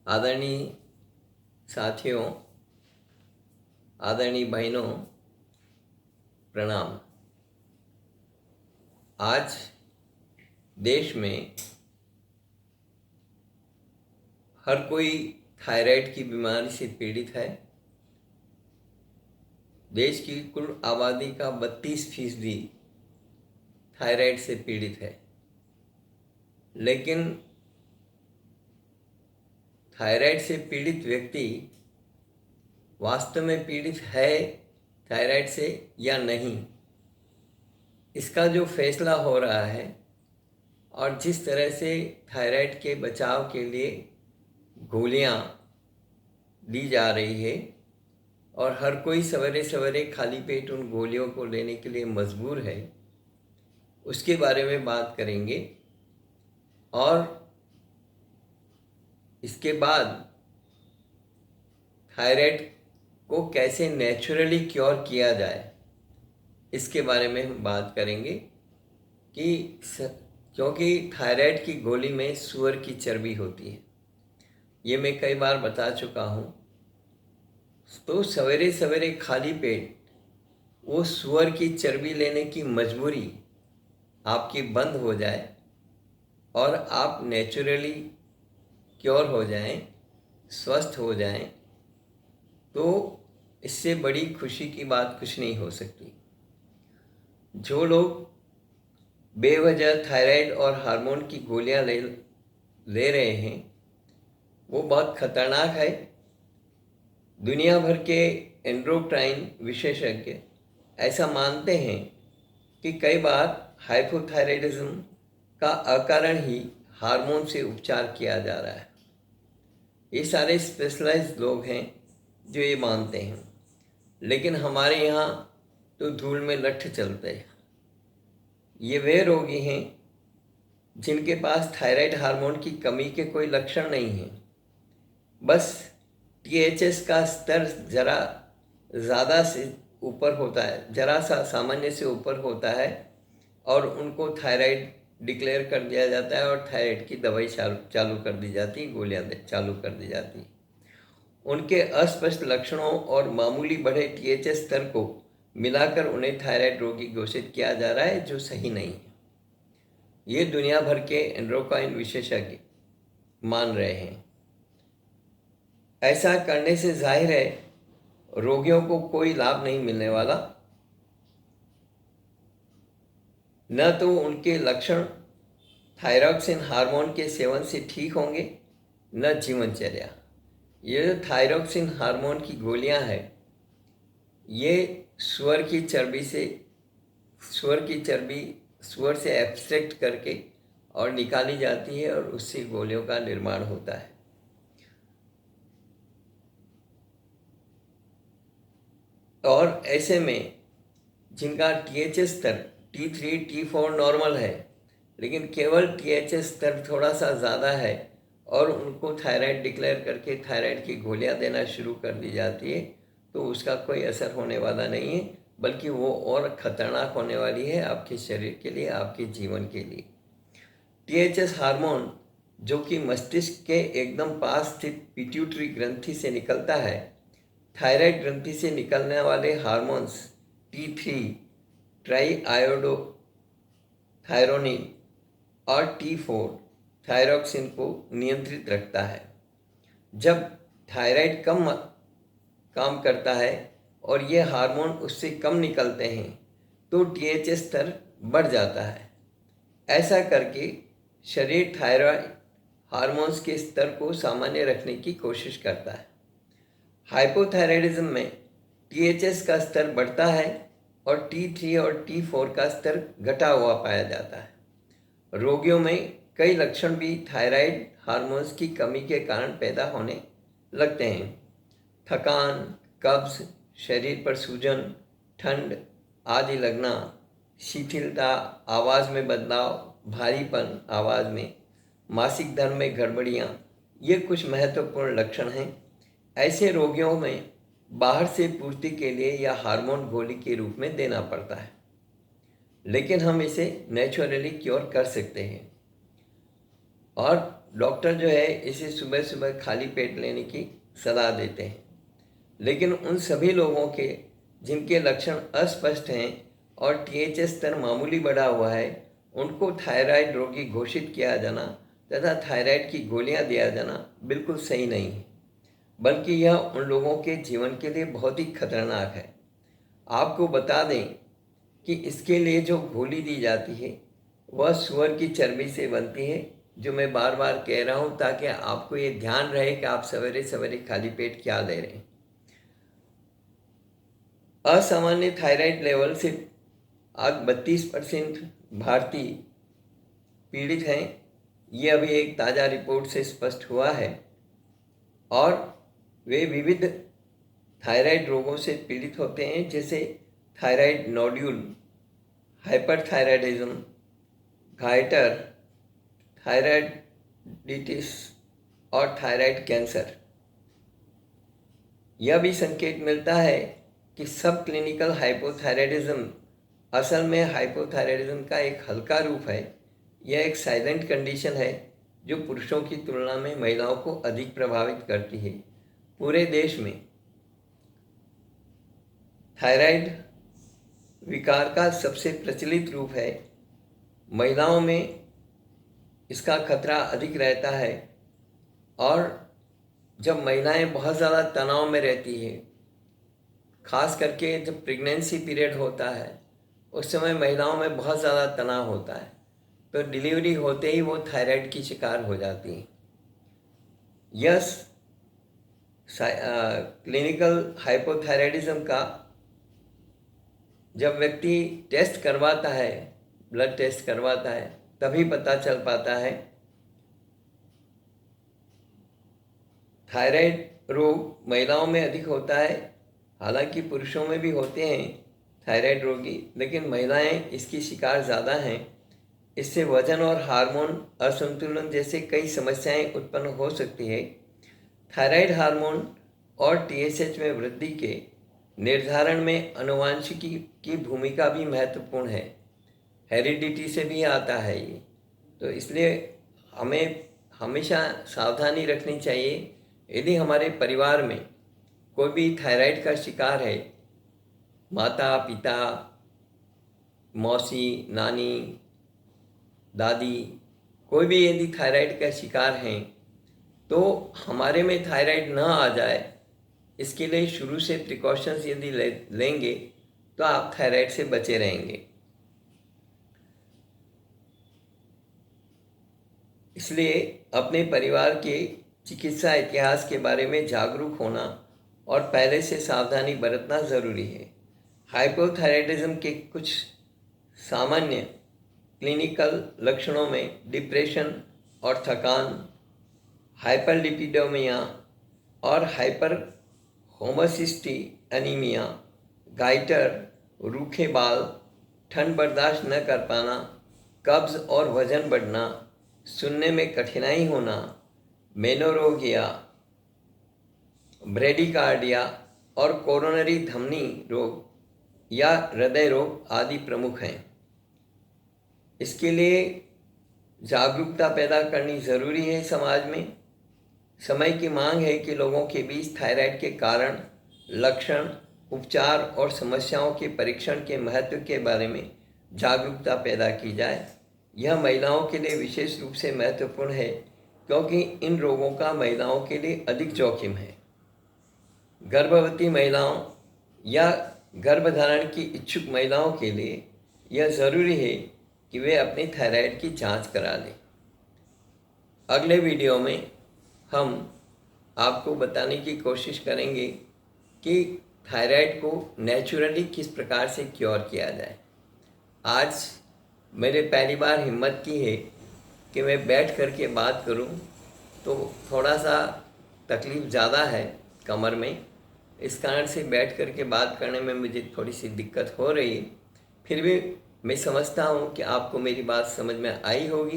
आदरणीय साथियों, आदरणीय बहनों, प्रणाम। आज देश में हर कोई थायराइड की बीमारी से पीड़ित है। देश की कुल आबादी का 32% थायराइड से पीड़ित है। लेकिन थायराइड से पीड़ित व्यक्ति वास्तव में पीड़ित है थायराइड से या नहीं, इसका जो फैसला हो रहा है और जिस तरह से थायराइड के बचाव के लिए गोलियां दी जा रही है और हर कोई सवेरे सवेरे खाली पेट उन गोलियों को लेने के लिए मजबूर है, उसके बारे में बात करेंगे। और इसके बाद थायराइड को कैसे नेचुरली क्योर किया जाए, इसके बारे में हम बात करेंगे कि क्योंकि थायराइड की गोली में सूअर की चर्बी होती है, ये मैं कई बार बता चुका हूँ। तो सवेरे सवेरे खाली पेट वो सूअर की चर्बी लेने की मजबूरी आपकी बंद हो जाए और आप नेचुरली क्योर हो जाएं, स्वस्थ हो जाएं, तो इससे बड़ी खुशी की बात कुछ नहीं हो सकती। जो लोग बेवजह थायराइड और हार्मोन की गोलियां ले रहे हैं, वो बहुत खतरनाक है। दुनिया भर के एंडोक्राइन विशेषज्ञ ऐसा मानते हैं कि कई बार हाइपोथायराइडिज्म का अकारण ही हार्मोन से उपचार किया जा रहा है। ये सारे स्पेशलाइज्ड लोग हैं जो ये मानते हैं, लेकिन हमारे यहाँ तो धूल में लट्ठ चलते हैं। ये वे रोगी हैं जिनके पास थायराइड हार्मोन की कमी के कोई लक्षण नहीं हैं, बस THS का स्तर ज़रा ज़्यादा से ऊपर होता है, ज़रा सा सामान्य से ऊपर होता है और उनको थायराइड डिक्लेयर कर दिया जाता है और थायराइड की दवाई चालू कर दी जाती है, गोलियां चालू कर दी जाती। उनके अस्पष्ट लक्षणों और मामूली बढ़े THS स्तर को मिलाकर उन्हें थायराइड रोगी घोषित किया जा रहा है, जो सही नहीं है। ये दुनिया भर के एंडोक्राइन विशेषज्ञ मान रहे हैं। ऐसा करने से जाहिर है रोगियों को कोई लाभ नहीं मिलने वाला। न तो उनके लक्षण थायरॉक्सिन हार्मोन के सेवन से ठीक होंगे, न जीवनचर्या। ये जो थायरॉक्सिन हार्मोन की गोलियां हैं, ये सूअर से एक्सट्रैक्ट करके और निकाली जाती है और उससे गोलियों का निर्माण होता है। और ऐसे में जिनका THS स्तर T3, T4 नॉर्मल है, लेकिन केवल THS स्तर थोड़ा सा ज़्यादा है और उनको थायराइड डिक्लेयर करके थायराइड की गोलियां देना शुरू कर दी जाती है, तो उसका कोई असर होने वाला नहीं है, बल्कि वो और ख़तरनाक होने वाली है आपके शरीर के लिए, आपके जीवन के लिए। THS हार्मोन जो कि मस्तिष्क के एकदम पास स्थित पिट्यूटरी ग्रंथि से निकलता है, थायराइड ग्रंथि से निकलने वाले hormones T3 try iodo thyronine और T4 थायरॉक्सिन को नियंत्रित रखता है। जब थायराइड कम काम करता है और ये हार्मोन उससे कम निकलते हैं, तो THS स्तर बढ़ जाता है। ऐसा करके शरीर थायराइड हार्मोन्स के स्तर को सामान्य रखने की कोशिश करता है। हाइपोथायराइडिज्म में THS का स्तर बढ़ता है और T3 और T4 का स्तर घटा हुआ पाया जाता है। रोगियों में कई लक्षण भी थायराइड हार्मोन्स की कमी के कारण पैदा होने लगते हैं। थकान, कब्ज, शरीर पर सूजन, ठंड आदि लगना, शिथिलता, आवाज़ में बदलाव, भारीपन आवाज़ में, मासिक धर्म में गड़बड़ियाँ, ये कुछ महत्वपूर्ण लक्षण हैं। ऐसे रोगियों में बाहर से पूर्ति के लिए या हार्मोन गोली के रूप में देना पड़ता है, लेकिन हम इसे नेचुरली क्योर कर सकते हैं। और डॉक्टर जो है इसे सुबह सुबह खाली पेट लेने की सलाह देते हैं। लेकिन उन सभी लोगों के जिनके लक्षण अस्पष्ट हैं और THS स्तर मामूली बढ़ा हुआ है, उनको थायराइड रोगी घोषित किया जाना तथा थायराइड की गोलियां दिया जाना बिल्कुल सही नहीं है, बल्कि यह उन लोगों के जीवन के लिए बहुत ही खतरनाक है। आपको बता दें कि इसके लिए जो गोली दी जाती है वह सूअर की चर्बी से बनती है, जो मैं बार बार कह रहा हूँ ताकि आपको ये ध्यान रहे कि आप सवेरे सवेरे खाली पेट क्या ले रहे हैं। असामान्य थायराइड लेवल से आज 32% भारतीय पीड़ित हैं। ये अभी एक ताज़ा रिपोर्ट से स्पष्ट हुआ है और वे विविध थायराइड रोगों से पीड़ित होते हैं, जैसे थायराइड नोड्यूल, हाइपरथायराइडिज्म, गाइटर, थायराइडिटिस और थायराइड कैंसर। यह भी संकेत मिलता है कि सब क्लिनिकल हाइपोथायराइडिज्म असल में हाइपोथायराइडिज्म का एक हल्का रूप है। यह एक साइलेंट कंडीशन है जो पुरुषों की तुलना में महिलाओं को अधिक प्रभावित करती है। पूरे देश में थायराइड विकार का सबसे प्रचलित रूप है। महिलाओं में इसका खतरा अधिक रहता है और जब महिलाएं बहुत ज़्यादा तनाव में रहती है, खास करके जब प्रेगनेंसी पीरियड होता है, उस समय महिलाओं में बहुत ज़्यादा तनाव होता है, तो डिलीवरी होते ही वो थायराइड की शिकार हो जाती हैं। यस, क्लिनिकल हाइपोथायराइडिज्म का जब व्यक्ति टेस्ट करवाता है, ब्लड टेस्ट करवाता है, तभी पता चल पाता है। थायराइड रोग महिलाओं में अधिक होता है, हालांकि पुरुषों में भी होते हैं थायराइड रोगी, लेकिन महिलाएं इसकी शिकार ज़्यादा हैं। इससे वजन और हार्मोन असंतुलन जैसे कई समस्याएं उत्पन्न हो सकती है। थायराइड हार्मोन और TSH में वृद्धि के निर्धारण में आनुवंशिकी की भूमिका भी महत्वपूर्ण है। हेरिडिटी से भी आता है ये, तो इसलिए हमें हमेशा सावधानी रखनी चाहिए। यदि हमारे परिवार में कोई भी थायराइड का शिकार है, माता पिता, मौसी, नानी, दादी, कोई भी यदि थायराइड का शिकार हैं, तो हमारे में थायराइड न आ जाए, इसके लिए शुरू से प्रिकॉशंस यदि लेंगे तो आप थायराइड से बचे रहेंगे। इसलिए अपने परिवार के चिकित्सा इतिहास के बारे में जागरूक होना और पहले से सावधानी बरतना ज़रूरी है। हाइपोथायराइडिज्म के कुछ सामान्य क्लिनिकल लक्षणों में डिप्रेशन और थकान, हाइपरलिपिडोमिया और हाइपर होमोसिस्टिएनीमिया, गाइटर, रूखे बाल, ठंड बर्दाश्त न कर पाना, कब्ज और वजन बढ़ना, सुनने में कठिनाई होना, मेनोरोगिया, ब्रेडिकार्डिया और कोरोनरी धमनी रोग या हृदय रोग आदि प्रमुख हैं। इसके लिए जागरूकता पैदा करनी ज़रूरी है समाज में। समय की मांग है कि लोगों के बीच थायराइड के कारण, लक्षण, उपचार और समस्याओं के परीक्षण के महत्व के बारे में जागरूकता पैदा की जाए। यह महिलाओं के लिए विशेष रूप से महत्वपूर्ण है क्योंकि इन रोगों का महिलाओं के लिए अधिक जोखिम है। गर्भवती महिलाओं या गर्भधारण की इच्छुक महिलाओं के लिए यह ज़रूरी है कि वे अपनी थायराइड की जांच करा लें। अगले वीडियो में हम आपको बताने की कोशिश करेंगे कि थायराइड को नेचुरली किस प्रकार से क्योर किया जाए। आज मैंने पहली बार हिम्मत की है कि मैं बैठ कर के बात करूं, तो थोड़ा सा तकलीफ़ ज़्यादा है कमर में, इस कारण से बैठ कर के बात करने में मुझे थोड़ी सी दिक्कत हो रही है। फिर भी मैं समझता हूं कि आपको मेरी बात समझ में आई होगी